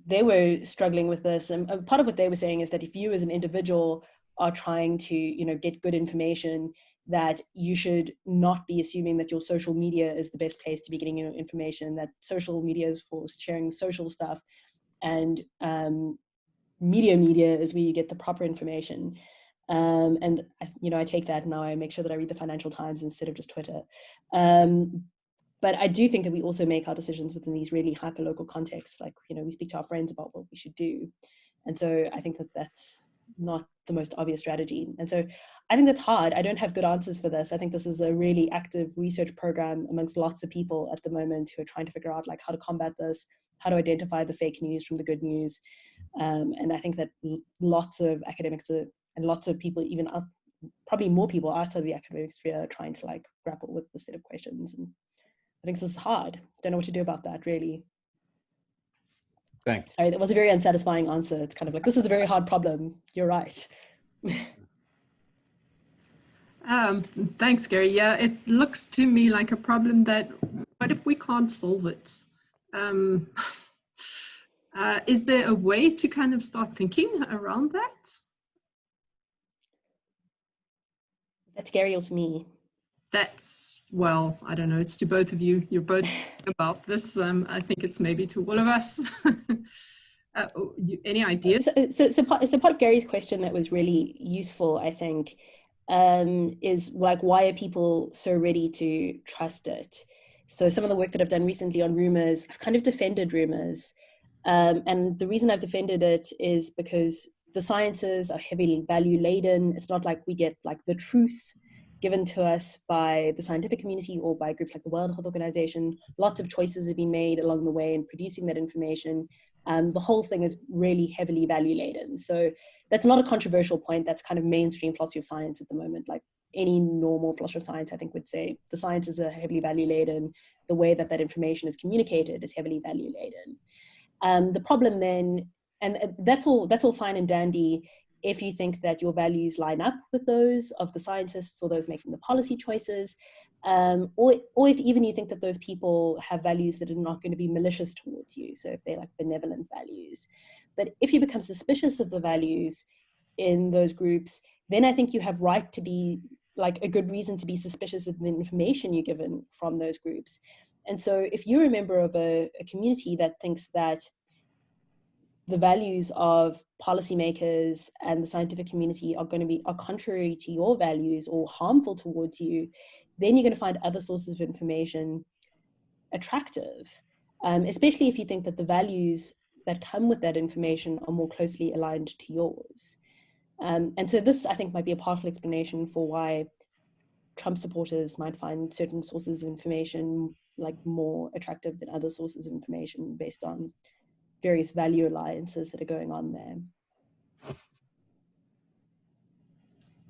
they were struggling with this. And part of what they were saying is that if you as an individual are trying to, get good information, that you should not be assuming that your social media is the best place to be getting your information, that social media is for sharing social stuff. and media is where you get the proper information. And I take that now. I make sure that I read the Financial Times instead of just Twitter. But I do think that we also make our decisions within these really hyper-local contexts. Like, we speak to our friends about what we should do. And so I think that that's not the most obvious strategy. And so I think that's hard. I don't have good answers for this. I think this is a really active research program amongst lots of people at the moment who are trying to figure out like how to combat this, how to identify the fake news from the good news. And I think that lots of academics and lots of people, even probably more people outside the academic sphere, are trying to like grapple with this set of questions. And I think this is hard. Don't know what to do about that, really. Thanks. Sorry, that was a very unsatisfying answer. It's kind of like, this is a very hard problem. You're right. Thanks, Gary. Yeah, it looks to me like a problem that, what if we can't solve it? Is there a way to kind of start thinking around that? That's Gary or to me? That's, well, I don't know. It's to both of you. You're both about this. I think it's maybe to all of us. Any ideas? So part of Gary's question that was really useful, I think, is like, why are people so ready to trust it? So some of the work that I've done recently on rumors, I've kind of defended rumors. And the reason I've defended it is because the sciences are heavily value laden. It's not like we get like the truth given to us by the scientific community or by groups like the World Health Organization. Lots of choices have been made along the way in producing that information. The whole thing is really heavily value laden. So that's not a controversial point. That's kind of mainstream philosophy of science at the moment. Like any normal philosopher of science, I think, would say the sciences are heavily value laden. The way that that information is communicated is heavily value laden. The problem then, and that's all fine and dandy if you think that your values line up with those of the scientists or those making the policy choices, or if even you think that those people have values that are not going to be malicious towards you, so if they're like benevolent values. But if you become suspicious of the values in those groups, then I think you have right to be like a good reason to be suspicious of the information you're given from those groups. And so if you're a member of a community that thinks that the values of policymakers and the scientific community are contrary to your values or harmful towards you, then you're going to find other sources of information attractive, especially if you think that the values that come with that information are more closely aligned to yours. And so this, I think, might be a partial explanation for why Trump supporters might find certain sources of information like more attractive than other sources of information based on various value alliances that are going on there.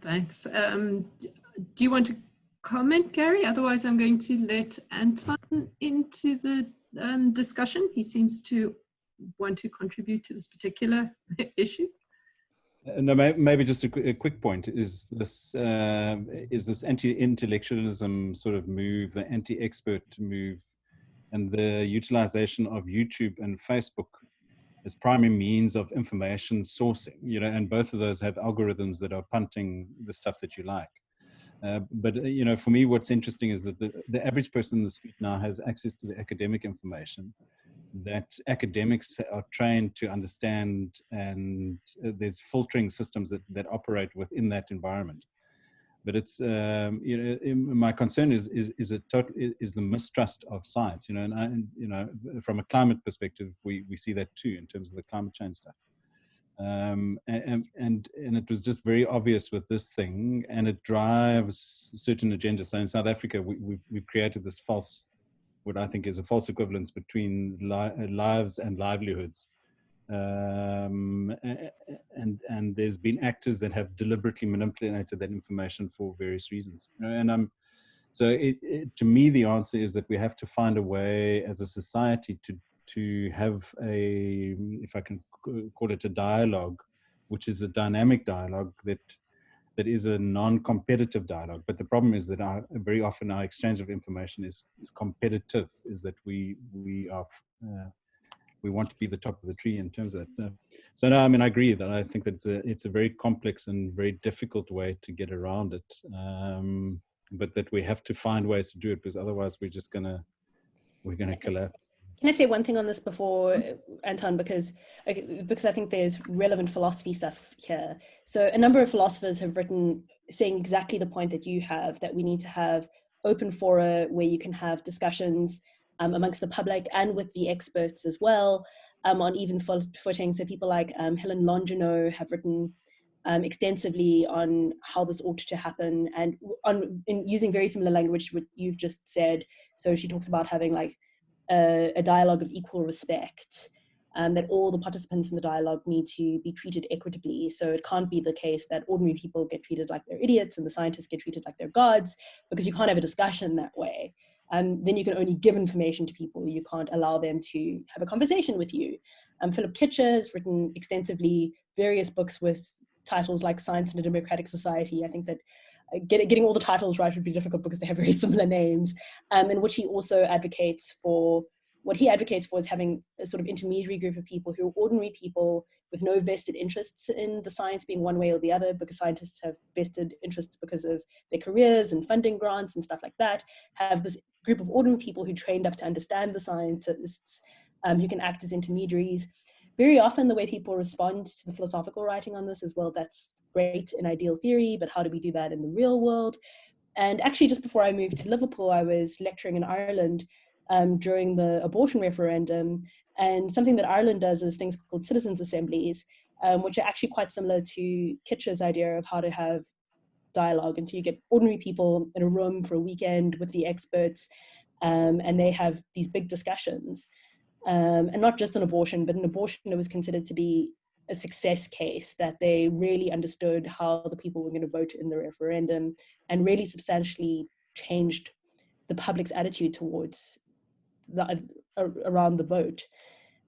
Thanks. Do you want to comment, Gary? Otherwise, I'm going to let Anton into the discussion. He seems to want to contribute to this particular issue. No, maybe just a quick point is this anti-intellectualism sort of move, the anti-expert move, and the utilization of YouTube and Facebook as primary means of information sourcing, and both of those have algorithms that are punting the stuff that you like. But for me, what's interesting is that the average person in the street now has access to the academic information that academics are trained to understand, and there's filtering systems that operate within that environment. But it's my concern is the mistrust of science, and from a climate perspective, we see that too in terms of the climate change stuff. And it was just very obvious with this thing, and it drives certain agendas. So in South Africa, we've created this false, what I think is a false equivalence between lives and livelihoods. And there's been actors that have deliberately manipulated that information for various reasons. And so to me, the answer is that we have to find a way as a society to have a, if I can call it a dialogue, which is a dynamic dialogue that is a non-competitive dialogue. But the problem is that very often our exchange of information is competitive, is that we want to be the top of the tree in terms of that. So no, I mean, I agree that I think that it's a very complex and very difficult way to get around it. But that we have to find ways to do it, because otherwise we're gonna collapse. Can I say one thing on this before, Anton, because I think there's relevant philosophy stuff here. So a number of philosophers have written saying exactly the point that you have, that we need to have open fora where you can have discussions amongst the public and with the experts as well, on even footing. So people like Helen Longino have written extensively on how this ought to happen, and in using very similar language to what you've just said. So she talks about having like a dialogue of equal respect, that all the participants in the dialogue need to be treated equitably. So it can't be the case that ordinary people get treated like they're idiots and the scientists get treated like they're gods, because you can't have a discussion that way. Then you can only give information to people. You can't allow them to have a conversation with you. Philip Kitcher has written extensively various books with titles like Science in a Democratic Society. I think that getting all the titles right would be difficult because they have very similar names, in which he also advocates for, what he advocates for is having a sort of intermediary group of people who are ordinary people with no vested interests in the science being one way or the other, because scientists have vested interests because of their careers and funding grants and stuff like that. Have this group of ordinary people who trained up to understand the scientists, who can act as intermediaries. Very often the way people respond to the philosophical writing on this is, well, that's great in ideal theory, but how do we do that in the real world? And actually, just before I moved to Liverpool, I was lecturing in Ireland during the abortion referendum. And something that Ireland does is things called citizens' assemblies, which are actually quite similar to Kitcher's idea of how to have dialogue. And so you get ordinary people in a room for a weekend with the experts, and they have these big discussions. And not just on abortion, but in abortion, it was considered to be a success case, that they really understood how the people were going to vote in the referendum and really substantially changed the public's attitude towards around the vote.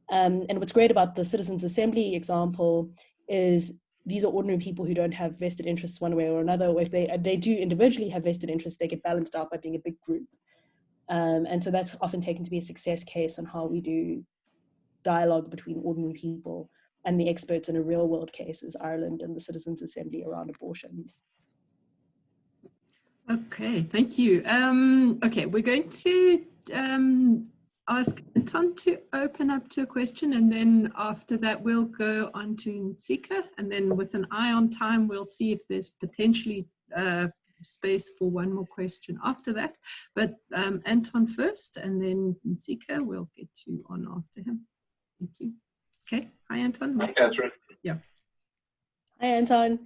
And what's great about the Citizens' Assembly example is these are ordinary people who don't have vested interests one way or another, or if they do individually have vested interests, they get balanced out by being a big group. And so that's often taken to be a success case on how we do dialogue between ordinary people and the experts in a real world case is Ireland and the Citizens' Assembly around abortions. Okay, thank you. Okay, we're going to ask Anton to open up to a question, and then after that we'll go on to Iscia, and then with an eye on time we'll see if there's potentially space for one more question after that. But Anton first, and then Iscia, we'll get you on after him. Thank you. Okay, hi Anton. Hi Katherine. Yeah. Hi Anton.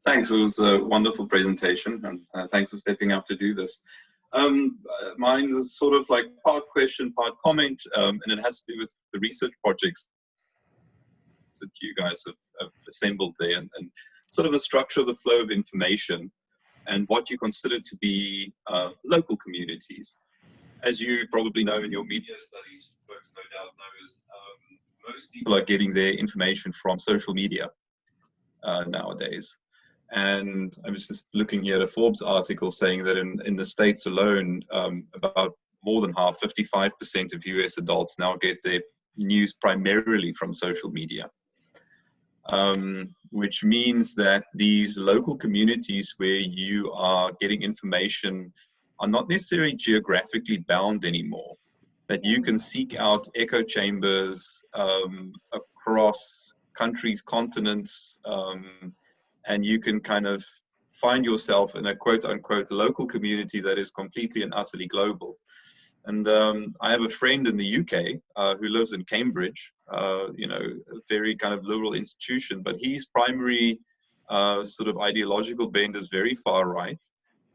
Thanks, it was a wonderful presentation, and thanks for stepping up to do this. Mine is sort of like part question, part comment, and it has to do with the research projects that you guys have assembled there, and sort of the structure of the flow of information and what you consider to be local communities. As you probably know in your media studies, folks no doubt know, is most people are getting their information from social media nowadays. And I was just looking here at a Forbes article saying that in the States alone, about more than half, 55% of US adults now get their news primarily from social media. Which means that these local communities where you are getting information are not necessarily geographically bound anymore, that you can seek out echo chambers across countries, continents, and you can kind of find yourself in a quote-unquote local community that is completely and utterly global. And I have a friend in the UK who lives in Cambridge, you know, a very kind of liberal institution, but his primary sort of ideological bend is very far right.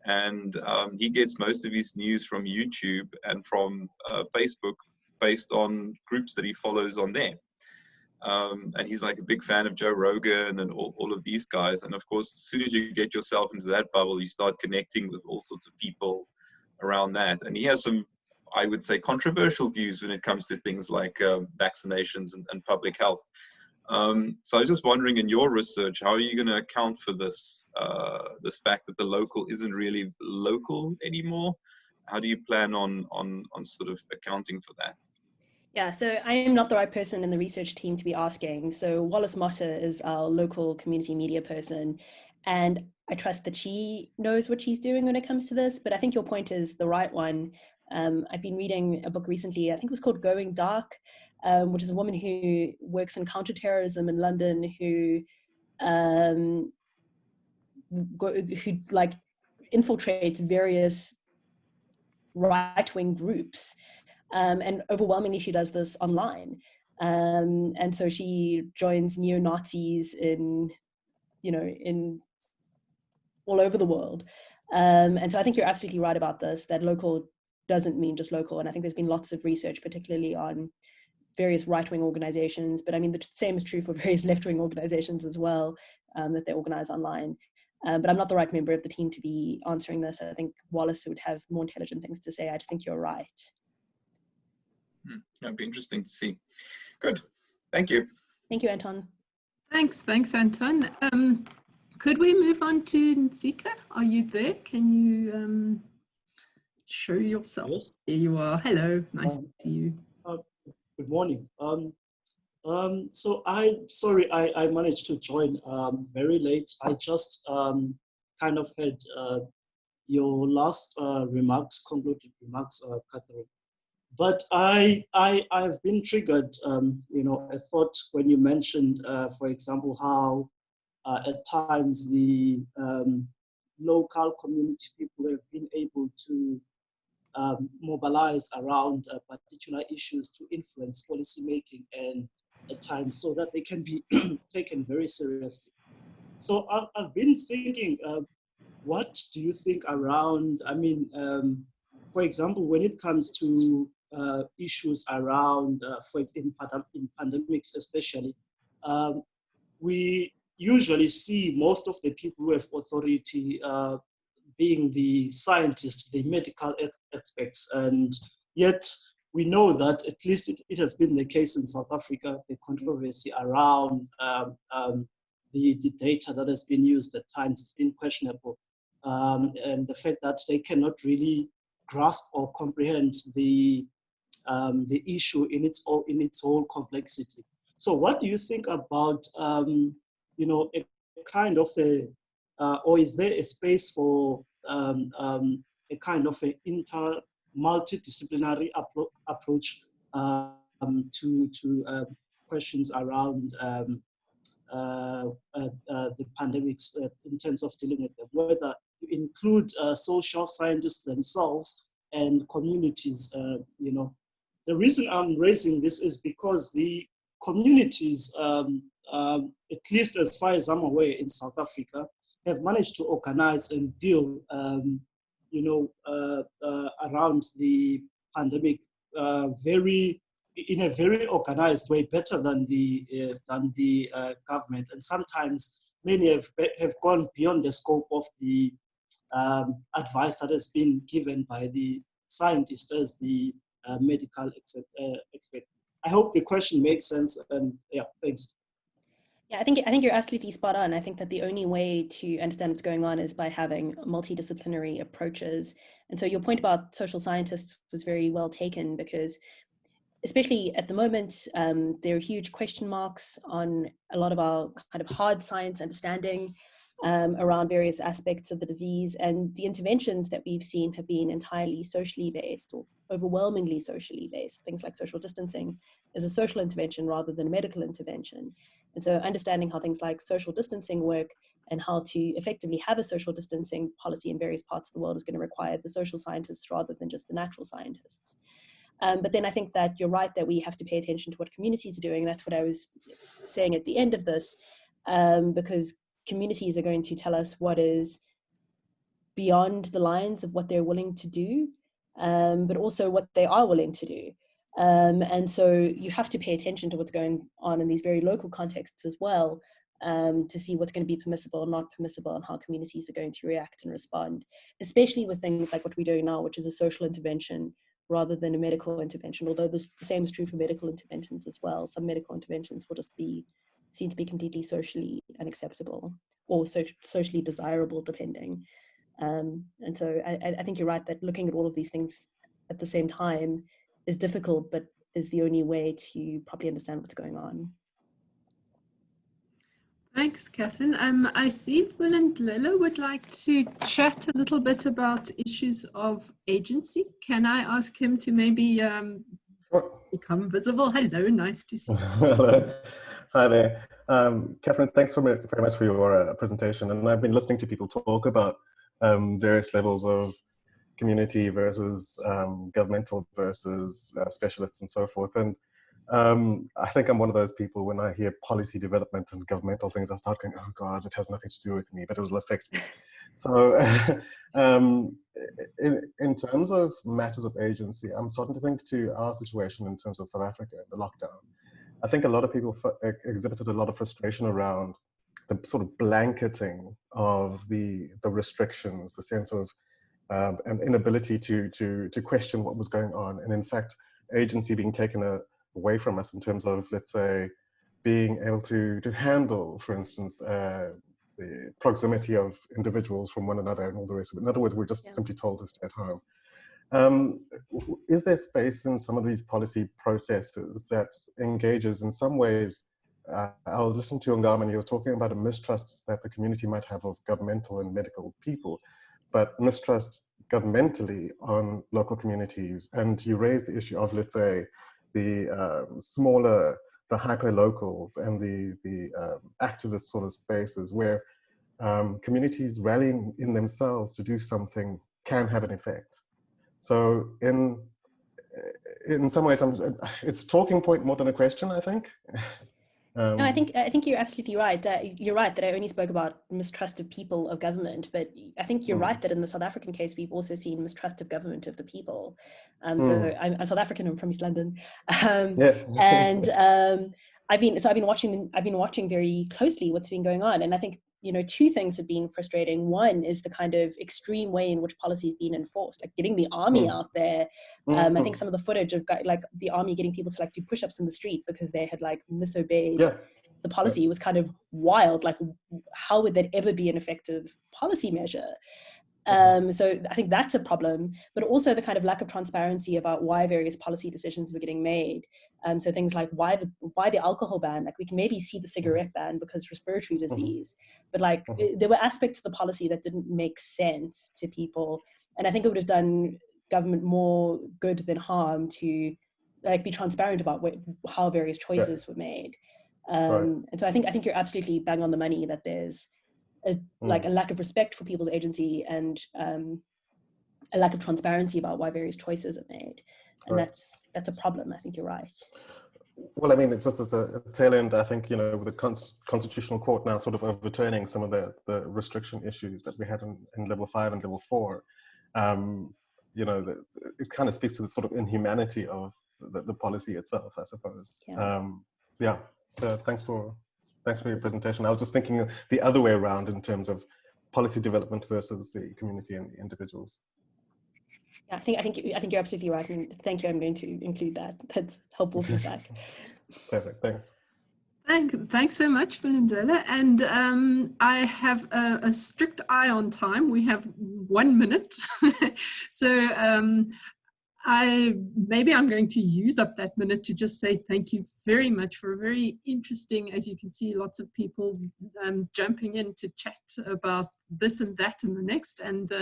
And he gets most of his news from YouTube and from Facebook based on groups that he follows on there. And he's like a big fan of Joe Rogan and all of these guys. And of course, as soon as you get yourself into that bubble, you start connecting with all sorts of people around that. And he has some, I would say, controversial views when it comes to things like vaccinations and public health. So I was just wondering, in your research, how are you going to account for this, this fact that the local isn't really local anymore? How do you plan on sort of accounting for that? Yeah, so I am not the right person in the research team to be asking. So Wallace Motter is our local community media person, and I trust that she knows what she's doing when it comes to this. But I think your point is the right one. I've been reading a book recently, I think it was called Going Dark, which is a woman who works in counterterrorism in London, who like infiltrates various right-wing groups, and overwhelmingly she does this online. And so she joins neo-Nazis in all over the world. And so I think you're absolutely right about this, that local doesn't mean just local. And I think there's been lots of research, particularly on various right-wing organizations, but I mean, the same is true for various left-wing organizations as well, that they organize online. But I'm not the right member of the team to be answering this. I think Wallace would have more intelligent things to say. I just think you're right. That'd be interesting to see. Good. Thank you. Thank you, Anton. Thanks, Anton. Could we move on to Nzika? Are you there? Can you show yourself? Yes. There you are. Hello, nice to see you. Good morning. So I managed to join very late. I just kind of had your last concluded remarks, Katherine. But I've been triggered, a thought when you mentioned, for example, how at times the local community people have been able to mobilize around particular issues to influence policy making, and at times so that they can be taken very seriously. So I've been thinking, what do you think around, for example, when it comes to issues around, in pandemics especially, we usually see most of the people who have authority being the scientists, the medical experts, and yet we know that at least it has been the case in South Africa, the controversy around the data that has been used at times has been questionable, and the fact that they cannot really grasp or comprehend the issue in its whole complexity. So what do you think about a kind of or is there a space for a kind of an multidisciplinary approach to questions around the pandemics in terms of dealing with them, whether you include social scientists themselves and communities? The reason I'm raising this is because the communities, at least as far as I'm aware in South Africa, have managed to organize and deal, around the pandemic in a very organized way, better than the government. And sometimes many have gone beyond the scope of the advice that has been given by the scientists as the medical expert. I hope the question makes sense. And yeah, thanks. Yeah, I think you're absolutely spot on. I think that the only way to understand what's going on is by having multidisciplinary approaches. And so your point about social scientists was very well taken, because especially at the moment, there are huge question marks on a lot of our kind of hard science understanding around various aspects of the disease, and the interventions that we've seen have been entirely socially based, or overwhelmingly socially based. Things like social distancing is a social intervention rather than a medical intervention. And so understanding how things like social distancing work and how to effectively have a social distancing policy in various parts of the world is going to require the social scientists rather than just the natural scientists. But then I think that you're right that we have to pay attention to what communities are doing. That's what I was saying at the end of this, because communities are going to tell us what is beyond the lines of what they're willing to do, but also what they are willing to do. And so you have to pay attention to what's going on in these very local contexts as well, to see what's going to be permissible and not permissible, and how communities are going to react and respond, especially with things like what we're doing now, which is a social intervention rather than a medical intervention, although the same is true for medical interventions as well. Some medical interventions will just be seen to be completely socially unacceptable or socially desirable, depending. And so I think you're right that looking at all of these things at the same time is difficult, but is the only way to properly understand what's going on. Thanks, Katherine. I see Vulindlela would like to chat a little bit about issues of agency. Can I ask him to maybe become visible? Hello, nice to see you. Hello. Hi there. Katherine, thanks very much for your presentation. And I've been listening to people talk about various levels of community versus governmental versus specialists and so forth. And I think I'm one of those people, when I hear policy development and governmental things, I start going, oh God, it has nothing to do with me, but it will affect me. So in terms of matters of agency, I'm starting to think to our situation in terms of South Africa, the lockdown. I think a lot of people exhibited a lot of frustration around the sort of blanketing of the restrictions, the sense of an inability to question what was going on, and in fact, agency being taken away from us in terms of, let's say, being able to handle, for instance, the proximity of individuals from one another and all the rest of it. In other words, we're just simply told to stay at home. Is there space in some of these policy processes that engages in some ways? I was listening to Ngama, and he was talking about a mistrust that the community might have of governmental and medical people, but mistrust governmentally on local communities. And you raised the issue of, let's say, the smaller, the hyper-locals and the activist sort of spaces where communities rallying in themselves to do something can have an effect. So in some ways, it's a talking point more than a question, I think. No, I think you're absolutely right. You're right that I only spoke about mistrust of people of government, but I think you're right that in the South African case, we've also seen mistrust of government of the people. So I'm South African. I'm from East London, and I've been watching very closely what's been going on, and I think, you know, two things have been frustrating. One is the kind of extreme way in which policy is being enforced, like getting the army out there. I think some of the footage of like the army getting people to like do push-ups in the street because they had like misobeyed the policy was kind of wild. Like, how would that ever be an effective policy measure? So I think that's a problem, but also the kind of lack of transparency about why various policy decisions were getting made. So things like why the alcohol ban, like we can maybe see the cigarette ban because respiratory disease, but like there were aspects of the policy that didn't make sense to people. And I think it would have done government more good than harm to like be transparent about how various choices were made. And so I think you're absolutely bang on the money that there's like a lack of respect for people's agency and a lack of transparency about why various choices are made, and that's a problem. I think you're right. Well, I mean, it's just as a tail end. I think, you know, with the Constitutional Court now sort of overturning some of the restriction issues that we had in level 5 and level 4. You know, it kind of speaks to the sort of inhumanity of the policy itself, I suppose. Thanks for your presentation. I was just thinking the other way around in terms of policy development versus the community and the individuals. Yeah, I think you're absolutely right, and thank you. I'm going to include that. That's helpful feedback. Perfect. Thanks. Thanks so much, Vulindlela. And I have a strict eye on time. We have 1 minute, so maybe I'm going to use up that minute to just say thank you very much for a very interesting, as you can see, lots of people jumping in to chat about this and that and the next, and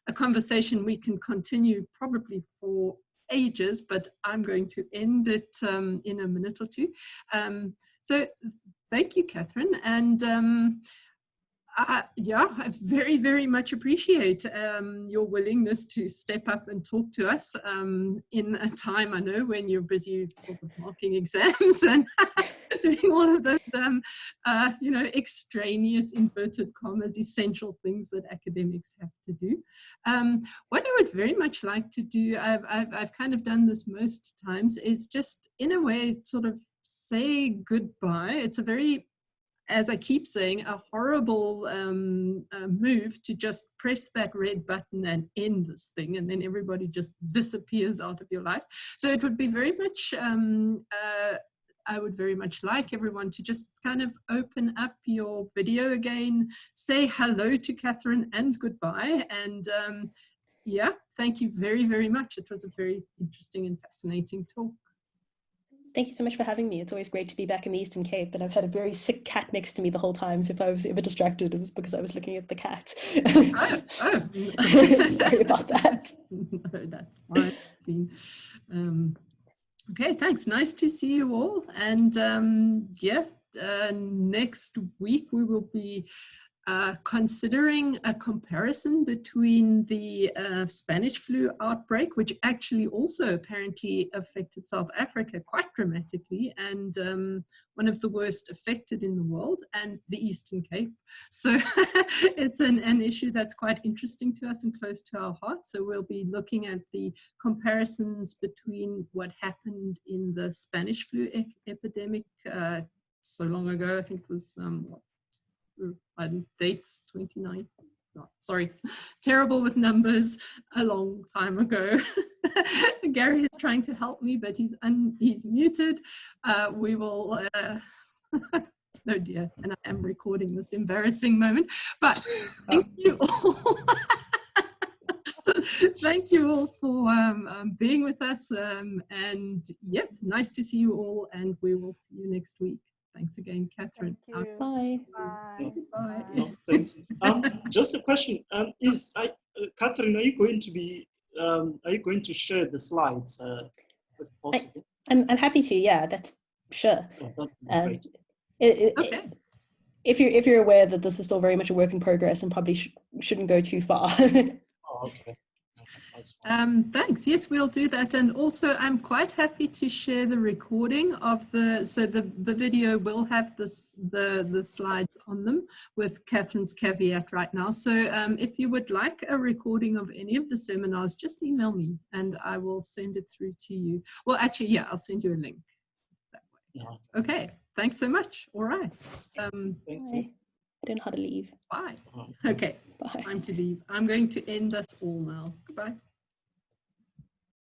a conversation we can continue probably for ages, but I'm going to end it in a minute or two. So thank you, Katherine. And I very, very much appreciate your willingness to step up and talk to us in a time, I know, when you're busy sort of marking exams and doing all of those, you know, extraneous, inverted commas, essential things that academics have to do. What I would very much like to do, I've kind of done this most times, is just in a way sort of say goodbye. It's a very, as I keep saying, a horrible move to just press that red button and end this thing, and then everybody just disappears out of your life. So it would be very much, I would very much like everyone to just kind of open up your video again, say hello to Katherine and goodbye. And yeah, thank you very, very much. It was a very interesting and fascinating talk. Thank you so much for having me. It's always great to be back in the Eastern Cape, but I've had a very sick cat next to me the whole time, so if I was ever distracted, it was because I was looking at the cat. Sorry about that. No, that's fine. Okay, thanks. Nice to see you all. And next week we will be considering a comparison between the Spanish flu outbreak, which actually also apparently affected South Africa quite dramatically, and one of the worst affected in the world, and the Eastern Cape. So it's an issue that's quite interesting to us and close to our heart. So we'll be looking at the comparisons between what happened in the Spanish flu epidemic so long ago. I think it was dates 29. No, sorry, terrible with numbers. A long time ago. Gary is trying to help me, but he's muted. We will. Oh dear, and I am recording this embarrassing moment. But thank you all. Thank you all for being with us. And yes, nice to see you all. And we will see you next week. Thanks again, Katherine. Bye. Bye. Bye. No, thanks. Just a question. Katherine, are you going to share the slides if possible? I'm happy to. Yeah, that's sure. Yeah, great. Okay. If you're aware that this is still very much a work in progress and probably shouldn't go too far. Oh, okay. Thanks. Yes, we'll do that. And also, I'm quite happy to share the recording of the video will have the slides on them with Katherine's caveat right now. So if you would like a recording of any of the seminars, just email me and I will send it through to you. Well, actually, yeah, I'll send you a link that way. Yeah. Okay. Thanks so much. All right. Thank you. I don't know how to leave. Bye. Okay. Bye. Time to leave. I'm going to end us all now. Goodbye.